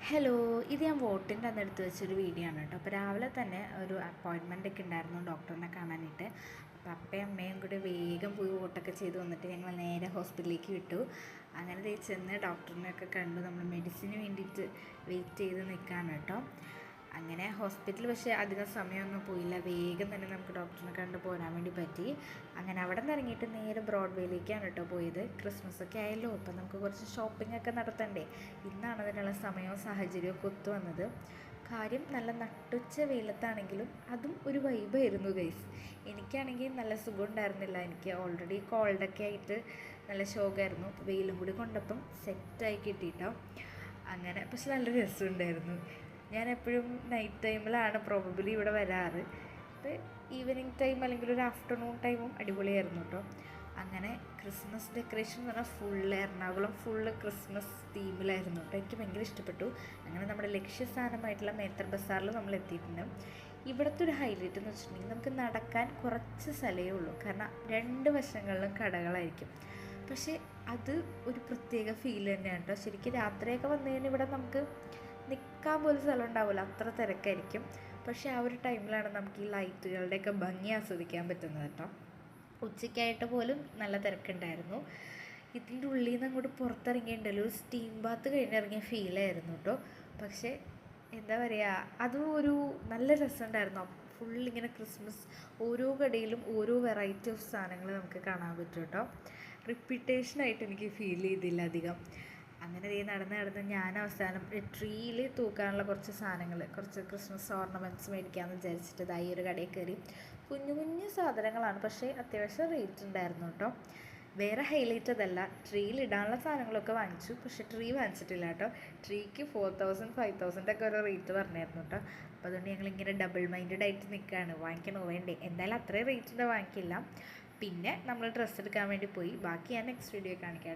Hello, ഇത് ഞാൻ വോട്ടിൻ്റെ അന്ന് എടുത്ത് വെച്ചൊരു വീഡിയോ ആണ് കേട്ടോ. അപ്പോൾ രാവിലെ തന്നെ ഒരു അപ്പോയിൻമെൻ്റ് ഒക്കെ ഉണ്ടായിരുന്നു ഡോക്ടറിനെ കാണാനായിട്ട്. അപ്പോൾ അപ്പയും അമ്മയും കൂടി വേഗം പോയി വോട്ടൊക്കെ ചെയ്ത് വന്നിട്ട് ഞങ്ങൾ നേരെ ഹോസ്പിറ്റലിലേക്ക് വിട്ടു. അങ്ങനെ ചെന്ന് ഡോക്ടറിനെയൊക്കെ കണ്ടു. നമ്മൾ മെഡിസിന് വേണ്ടിയിട്ട് വെയിറ്റ് ചെയ്ത് നിൽക്കുകയാണ് കേട്ടോ. അങ്ങനെ ഹോസ്പിറ്റൽ പക്ഷേ അധികം സമയമൊന്നും പോയില്ല. വേഗം തന്നെ നമുക്ക് ഡോക്ടറിനെ കണ്ട് പോരാൻ വേണ്ടി പറ്റി. അങ്ങനെ അവിടെ നിന്ന് ഇറങ്ങിയിട്ട് നേരെ ബ്രോഡ്വേയിലേക്കാണ് കേട്ടോ പോയത്. ക്രിസ്മസ് ഒക്കെ ആയല്ലോ, അപ്പം നമുക്ക് കുറച്ച് ഷോപ്പിംഗ് ഒക്കെ നടത്തണ്ടേ. ഇന്നാണ് അതിനുള്ള സമയവും സാഹചര്യവും ഒക്കെ ഒത്തു വന്നത്. കാര്യം നല്ല നട്ടുച്ച വെയിലത്താണെങ്കിലും അതും ഒരു വൈബായിരുന്നു ഗൈസ്. എനിക്കാണെങ്കിൽ നല്ല സുഖം ഉണ്ടായിരുന്നില്ല. എനിക്ക് ഓൾറെഡി കോൾഡൊക്കെ ആയിട്ട് നല്ല ശോകമായിരുന്നു. വെയിലും കൂടി കൊണ്ടപ്പം സെറ്റായി കിട്ടിയിട്ടോ. അങ്ങനെ പക്ഷെ നല്ല രസമുണ്ടായിരുന്നു. ഞാൻ എപ്പോഴും നൈറ്റ് ടൈമിലാണ് പ്രോബബിലി ഇവിടെ വരാറ്. അപ്പോൾ ഈവനിങ് ടൈം അല്ലെങ്കിൽ ഒരു ആഫ്റ്റർനൂൺ ടൈമും അടിപൊളിയായിരുന്നു കേട്ടോ. അങ്ങനെ ക്രിസ്മസ് ഡെക്കറേഷൻ എന്ന് പറഞ്ഞാൽ എറണാകുളം ഫുള്ള് ക്രിസ്മസ് തീമിലായിരുന്നു കേട്ടോ. എനിക്ക് ഭയങ്കര ഇഷ്ടപ്പെട്ടു. അങ്ങനെ നമ്മുടെ ലക്ഷ്യസ്ഥാനമായിട്ടുള്ള മേത്തർ ബസാറിൽ നമ്മൾ എത്തിയിട്ടുണ്ട്. ഇവിടുത്തെ ഒരു ഹൈലൈറ്റ് എന്ന് വെച്ചിട്ടുണ്ടെങ്കിൽ നമുക്ക് നടക്കാൻ കുറച്ച് സ്ഥലമേ ഉള്ളൂ. കാരണം രണ്ട് വശങ്ങളിലും കടകളായിരിക്കും. പക്ഷേ അത് ഒരു പ്രത്യേക ഫീൽ തന്നെയാണ് കേട്ടോ. ശരിക്കും രാത്രിയൊക്കെ വന്നു കഴിഞ്ഞാൽ ഇവിടെ നമുക്ക് നിൽക്കാൻ പോലും സ്ഥലം ഉണ്ടാവില്ല, അത്ര തിരക്കായിരിക്കും. പക്ഷേ ആ ഒരു ടൈമിലാണ് നമുക്ക് ഈ ലൈറ്റുകളുടെയൊക്കെ ഭംഗി ആസ്വദിക്കാൻ പറ്റുന്നത് കേട്ടോ. ഉച്ചയ്ക്കായിട്ട് പോലും നല്ല തിരക്കുണ്ടായിരുന്നു. ഇതിൻ്റെ ഉള്ളിൽ നിന്ന് അങ്ങോട്ട് പുറത്തിറങ്ങിയിട്ടുണ്ടല്ലോ, ഒരു സ്റ്റീം ബാത്ത് കഴിഞ്ഞിറങ്ങിയ ഫീലായിരുന്നു കേട്ടോ. പക്ഷേ എന്താ പറയുക, അതും ഒരു നല്ല രസമുണ്ടായിരുന്നു. ഫുള്ളിങ്ങനെ ക്രിസ്മസ്, ഓരോ കടയിലും ഓരോ വെറൈറ്റി ഓഫ് സാധനങ്ങൾ നമുക്ക് കാണാൻ പറ്റും കേട്ടോ. റിപ്പീറ്റേഷനായിട്ട് എനിക്ക് ഫീൽ ചെയ്തില്ല അധികം. അങ്ങനെ നടന്ന് ഞാൻ അവസാനം ട്രീയിൽ തൂക്കാനുള്ള കുറച്ച് സാധനങ്ങൾ, കുറച്ച് ക്രിസ്മസ് ഓർണമെൻറ്റ്സ് മേടിക്കാമെന്ന് വിചാരിച്ചിട്ട് ഇതായി ഒരു കടയിൽ കയറി. കുഞ്ഞു കുഞ്ഞു സാധനങ്ങളാണ്, പക്ഷേ അത്യാവശ്യം റേറ്റ് ഉണ്ടായിരുന്നു കേട്ടോ. വേറെ ഹൈലൈറ്റ് അതല്ല, ട്രീയിൽ ഇടാനുള്ള സാധനങ്ങളൊക്കെ വാങ്ങിച്ചു, പക്ഷേ ട്രീ വാങ്ങിച്ചിട്ടില്ല കേട്ടോ. ട്രീക്ക് 4000 5000 ഒക്കെ ഓരോ റേറ്റ് പറഞ്ഞായിരുന്നു കേട്ടോ. അപ്പോൾ അതുകൊണ്ട് ഞങ്ങളിങ്ങനെ ഡബിൾ മൈൻഡഡ് ആയിട്ട് നിൽക്കുകയാണ്, വാങ്ങിക്കണോ വേണ്ടേ. എന്തായാലും അത്രയും റേറ്റിൻ്റെ വാങ്ങിക്കില്ല. പിന്നെ നമ്മൾ ഡ്രസ്സ് എടുക്കാൻ വേണ്ടി പോയി. ബാക്കി ഞാൻ നെക്സ്റ്റ് വീഡിയോ കാണിക്കാം കേട്ടോ.